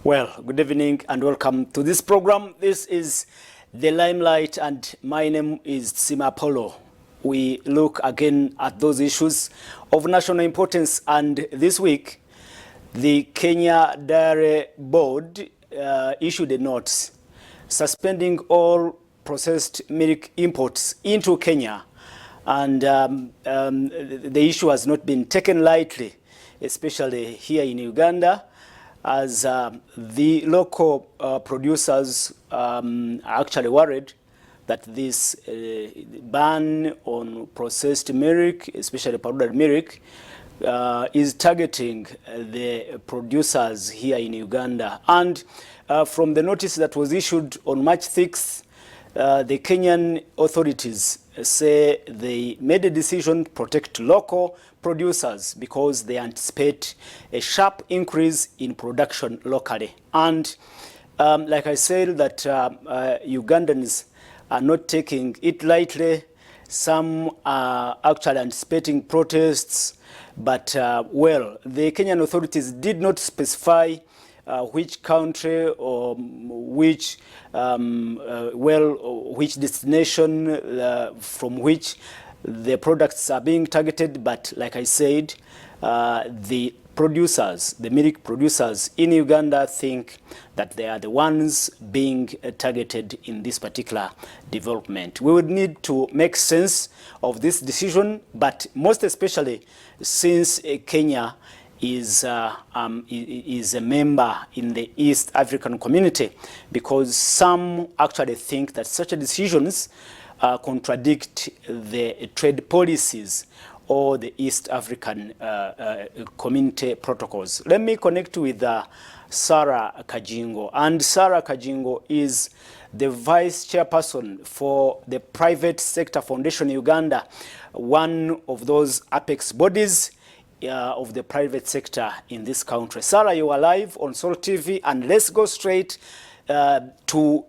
Well, good evening and welcome to this program. This is the Limelight and my name is Sima Polo. We look again at those issues of national importance, and this week the Kenya Dairy Board issued a note suspending all processed milk imports into Kenya, and the issue has not been taken lightly, especially here in Uganda, as the local producers are actually worried that this ban on processed milk, especially powdered milk, is targeting the producers here in Uganda. And from the notice that was issued on March 6th, the Kenyan authorities say they made a decision to protect local producers because they anticipate a sharp increase in production locally. And like I said, that Ugandans are not taking it lightly. Some are actually anticipating protests, but well, the Kenyan authorities did not specify which country or which which destination from which the products are being targeted. But like I said, the producers, the milk producers in Uganda, think that they are the ones being targeted in this particular development. We would need to make sense of this decision, but most especially since Kenya is a member in the East African community, because some actually think that such decisions contradict the trade policies or the East African community protocols. Let me connect with Sarah Kajingo. And Sarah Kajingo is the Vice Chairperson for the Private Sector Foundation Uganda, one of those apex bodies of the private sector in this country. Sarah, you are live on Sol TV, and let's go straight to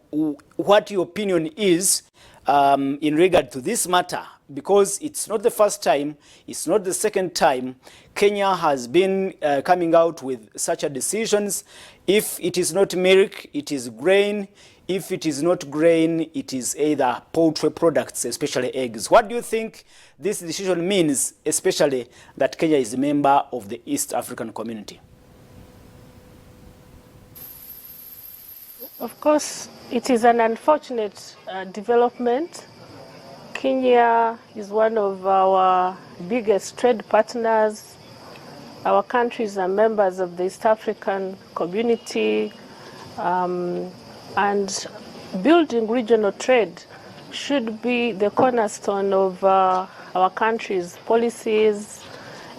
what your opinion is in regard to this matter, because it's not the first time, it's not the second time Kenya has been coming out with such a decisions. If it is not milk, it is grain. If it is not grain, it is either poultry products, especially eggs. What do you think this decision means, especially that Kenya is a member of the East African community? Of course, it is an unfortunate development. Kenya is one of our biggest trade partners. Our countries are members of the East African community, and building regional trade should be the cornerstone of our country's policies,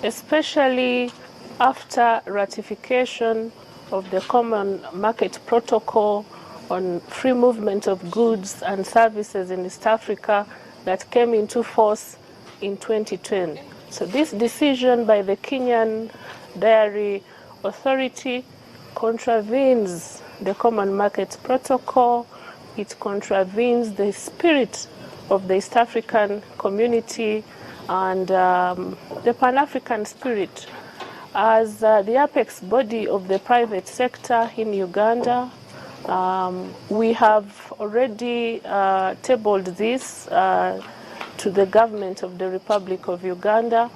especially after ratification of the Common Market Protocol on free movement of goods and services in East Africa that came into force in 2010. So this decision by the Kenyan Dairy Authority contravenes the Common Market Protocol. It contravenes the spirit of the East African community and the Pan-African spirit. As the apex body of the private sector in Uganda, we have already tabled this to the government of the Republic of Uganda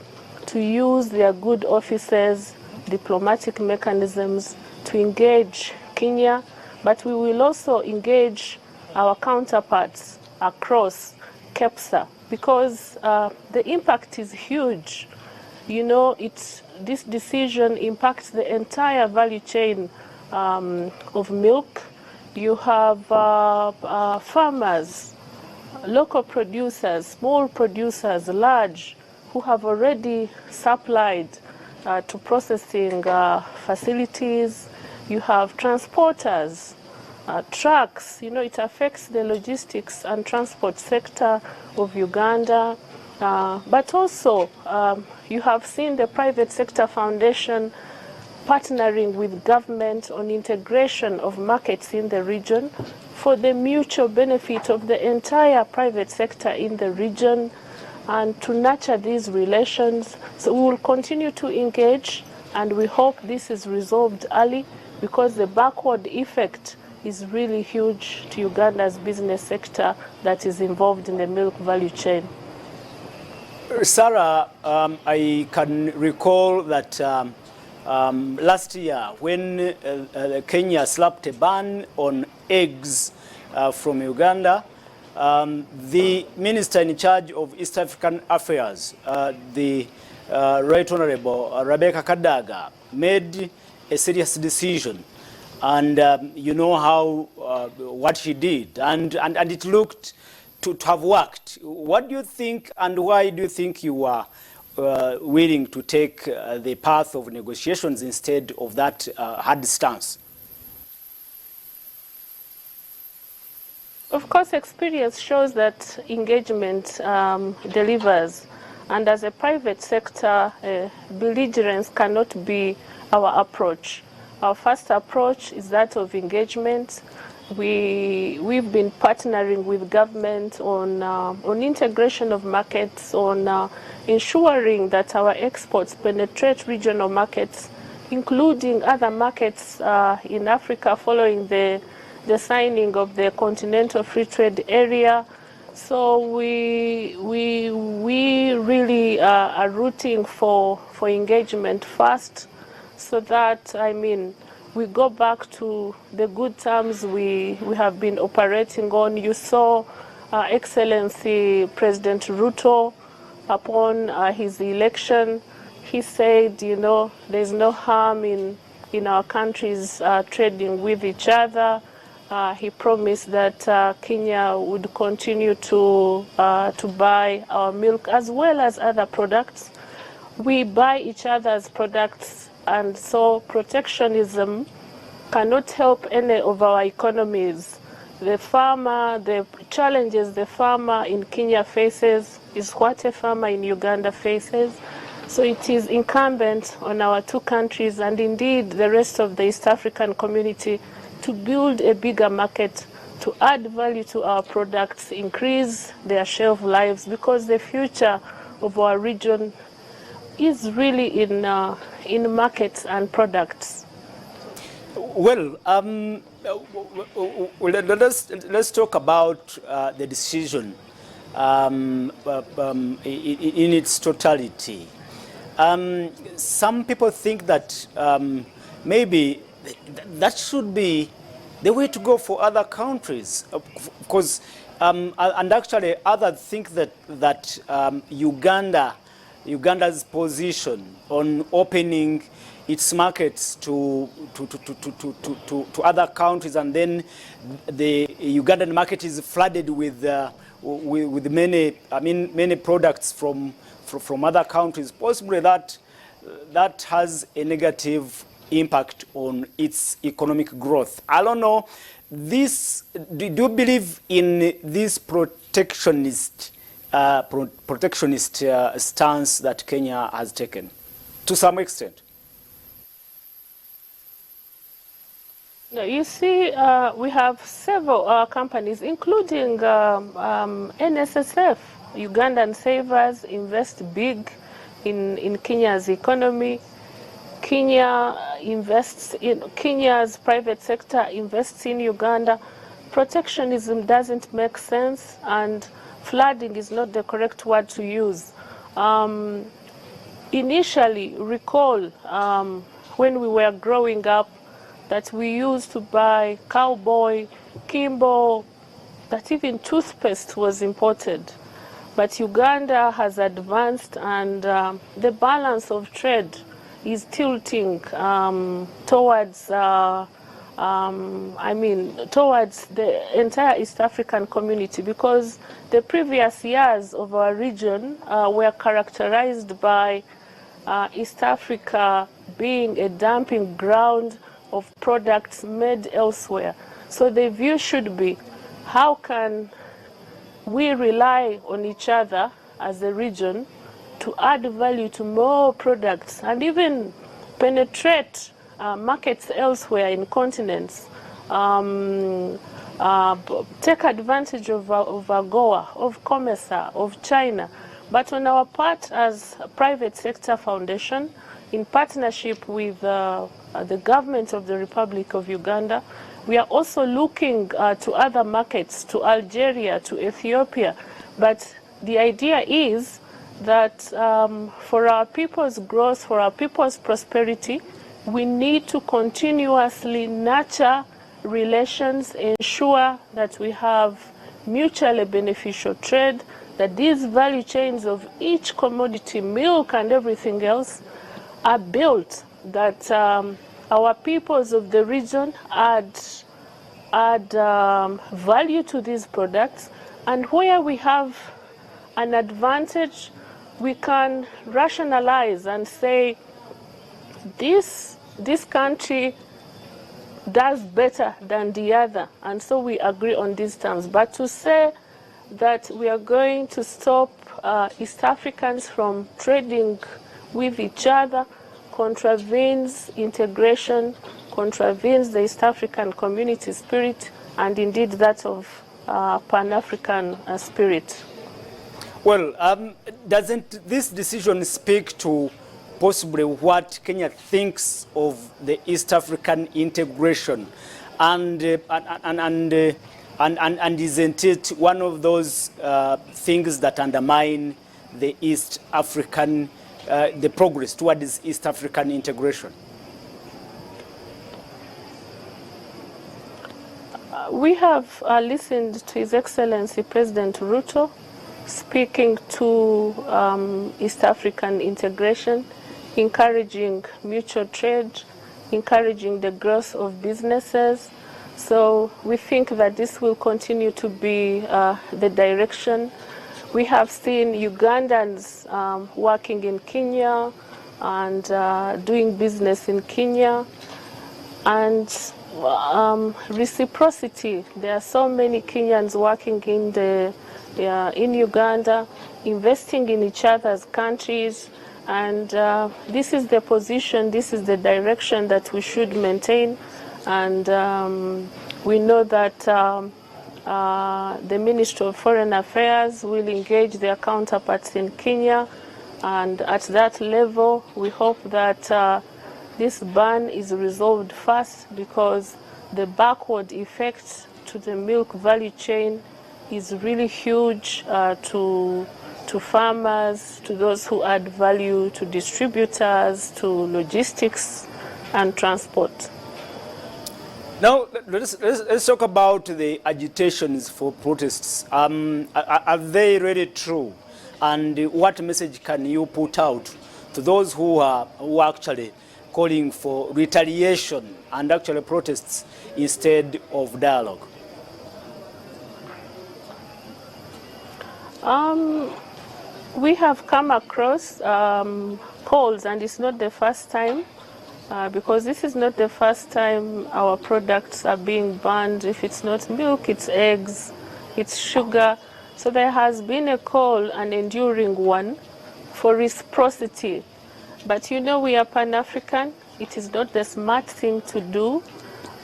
to use their good offices, diplomatic mechanisms to engage Kenya, but we will also engage our counterparts across KEPSA, because the impact is huge. You know, this decision impacts the entire value chain of milk. You have farmers, local producers, small producers, large, who have already supplied to processing facilities. You have transporters, trucks. You know, it affects the logistics and transport sector of Uganda. But also, you have seen the private sector foundation partnering with government on integration of markets in the region for the mutual benefit of the entire private sector in the region, and to nurture these relations. So we will continue to engage, and we hope this is resolved early because the backward effect is really huge to Uganda's business sector that is involved in the milk value chain. Sarah, I can recall that last year when Kenya slapped a ban on eggs from Uganda, the minister in charge of East African Affairs, the Right Honorable Rebecca Kadaga, made a serious decision. And you know how what she did, and it looked to have worked. What do you think, and why do you think you were willing to take the path of negotiations instead of that hard stance? Of course, experience shows that engagement delivers, and as a private sector, belligerence cannot be our approach. Our first approach is that of engagement. We've been partnering with government on integration of markets, on ensuring that our exports penetrate regional markets, including other markets in Africa following the signing of the Continental Free Trade Area. So we really are rooting for engagement first, so that, I mean, we go back to the good terms we have been operating on. You saw Excellency President Ruto, upon his election, he said, you know, there's no harm in our countries trading with each other. He promised that Kenya would continue to buy our milk as well as other products. We buy each other's products, and so protectionism cannot help any of our economies. The farmer, the challenges the farmer in Kenya faces is what a farmer in Uganda faces. So it is incumbent on our two countries, and indeed the rest of the East African community, to build a bigger market, to add value to our products, increase their shelf lives, because the future of our region is really in markets and products. Well, let's talk about the decision in its totality. Some people think that maybe that should be the way to go for other countries, because and actually others think that Uganda's position on opening its markets to other countries, and then the Ugandan market is flooded with many products from other countries. Possibly that has a negative impact on its economic growth. I don't know. Do you believe in this protectionist stance that Kenya has taken to some extent? No, you see, we have several companies, including NSSF. Ugandan savers invest big in Kenya's economy. Kenya's private sector invests in Uganda. Protectionism doesn't make sense, and flooding is not the correct word to use. Initially, recall when we were growing up, that we used to buy Cowboy, Kimbo, that even toothpaste was imported. But Uganda has advanced, and the balance of trade is tilting towards the entire East African community, because the previous years of our region were characterized by East Africa being a dumping ground of products made elsewhere. So the view should be, how can we rely on each other as a region to add value to more products and even penetrate markets elsewhere in continents, take advantage of AGOA, of COMESA, of China. But on our part as a private sector foundation, in partnership with the government of the Republic of Uganda. We are also looking to other markets, to Algeria, to Ethiopia. But the idea is that for our people's growth, for our people's prosperity, we need to continuously nurture relations, ensure that we have mutually beneficial trade, that these value chains of each commodity, milk and everything else, are built, that our peoples of the region add value to these products, and where we have an advantage, we can rationalize and say, this country does better than the other, and so we agree on these terms. But to say that we are going to stop East Africans from trading with each other contravenes integration, contravenes the East African community spirit, and indeed that of Pan-African spirit. Well, doesn't this decision speak to possibly what Kenya thinks of the East African integration, and isn't it one of those things that undermine the East African, the progress towards East African integration? We have listened to His Excellency President Ruto speaking to East African integration, encouraging mutual trade, encouraging the growth of businesses. So we think that this will continue to be the direction. We have seen Ugandans working in Kenya and doing business in Kenya, and reciprocity. There are so many Kenyans working in Uganda, investing in each other's countries, and this is the position, this is the direction that we should maintain. And we know that the Ministry of Foreign Affairs will engage their counterparts in Kenya, and at that level we hope that this ban is resolved fast, because the backward effect to the milk value chain is really huge to farmers, to those who add value, to distributors, to logistics and transport. Now, let's talk about the agitations for protests. Are they really true? And what message can you put out to those who are actually calling for retaliation and actually protests instead of dialogue? We have come across calls, and it's not the first time, because this is not the first time our products are being banned. If it's not milk, it's eggs, it's sugar. So there has been a call, an enduring one, for reciprocity. But you know, we are Pan-African. It is not the smart thing to do.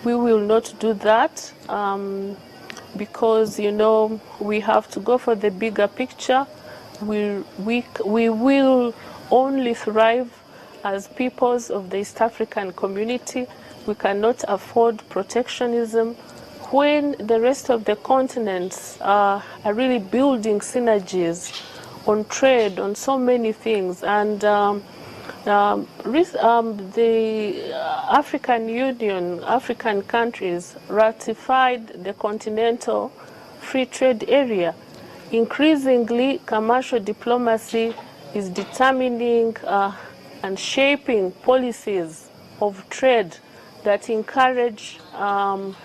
We will not do that because, you know, we have to go for the bigger picture. We will only thrive as peoples of the East African community. We cannot afford protectionism when the rest of the continents are really building synergies on trade, on so many things. And the African Union, African countries ratified the Continental Free Trade Area. Increasingly, commercial diplomacy is determining and shaping policies of trade that encourage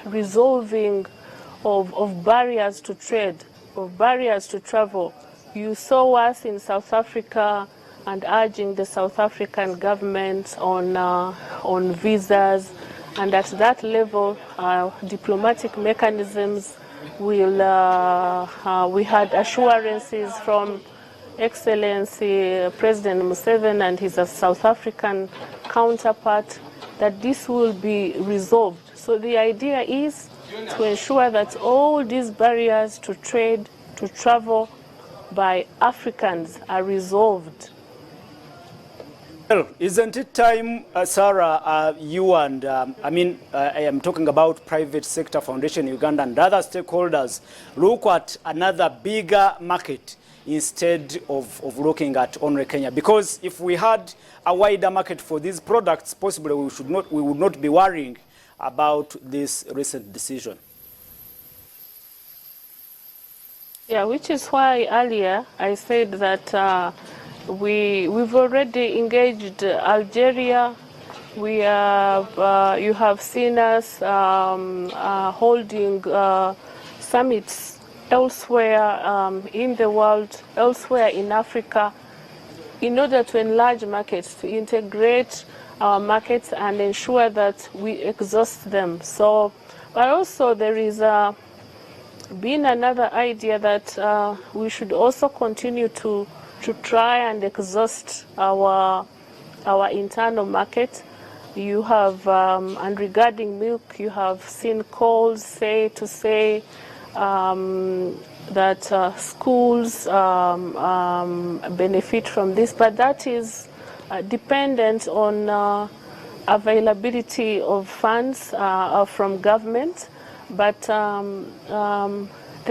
resolving of barriers to trade, of barriers to travel. You saw us in South Africa and urging the South African government on visas, and at that level, diplomatic mechanisms will. We had assurances from Excellency President Museveni and his South African counterpart that this will be resolved. So the idea is to ensure that all these barriers to trade, to travel by Africans are resolved. Well, isn't it time, Sarah, you and, I am talking about private sector foundation Uganda and other stakeholders, look at another bigger market instead of looking at only Kenya? Because if we had a wider market for these products, possibly we would not be worrying about this recent decision. Yeah, which is why earlier I said that we've already engaged Algeria. We have you have seen us holding summits elsewhere in the world, elsewhere in Africa, in order to enlarge markets, to integrate our markets and ensure that we exhaust them. So, but also there is been another idea that we should also continue to try and exhaust our internal market. You have, and regarding milk, you have seen calls say that schools benefit from this, but that is dependent on availability of funds from government. But the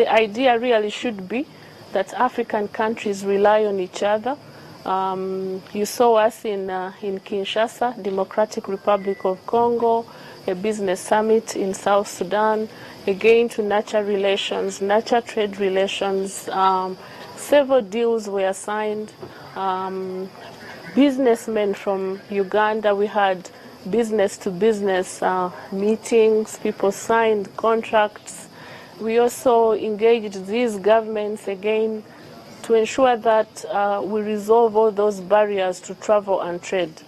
idea really should be that African countries rely on each other. You saw us in Kinshasa, Democratic Republic of Congo, a business summit in South Sudan, again to nurture relations, nurture trade relations. Several deals were signed. Businessmen from Uganda, we had business-to-business meetings, people signed contracts. We also engaged these governments again to ensure that we resolve all those barriers to travel and trade.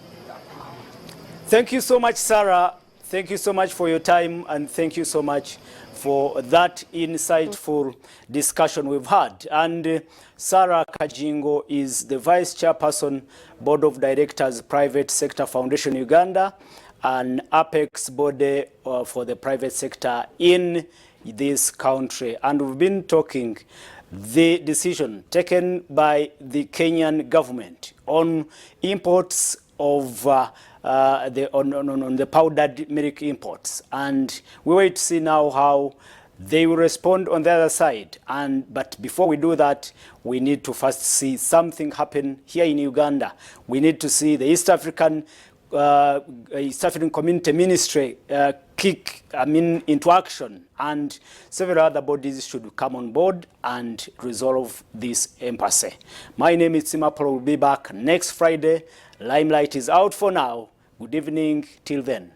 Thank you so much, Sarah. Thank you so much for your time, and thank you so much for that insightful discussion we've had. And Sarah Kajingo is the Vice Chairperson, Board of Directors, Private Sector Foundation Uganda, an apex body for the private sector in this country. And we've been talking the decision taken by the Kenyan government on imports of on the powdered milk imports, and we wait to see now how they will respond on the other side. But before we do that, we need to first see something happen here in Uganda. We need to see the East African Community Ministry kick into action, and several other bodies should come on board and resolve this impasse. My name is Simapolo. We'll be back next Friday. Limelight is out for now. Good evening till then.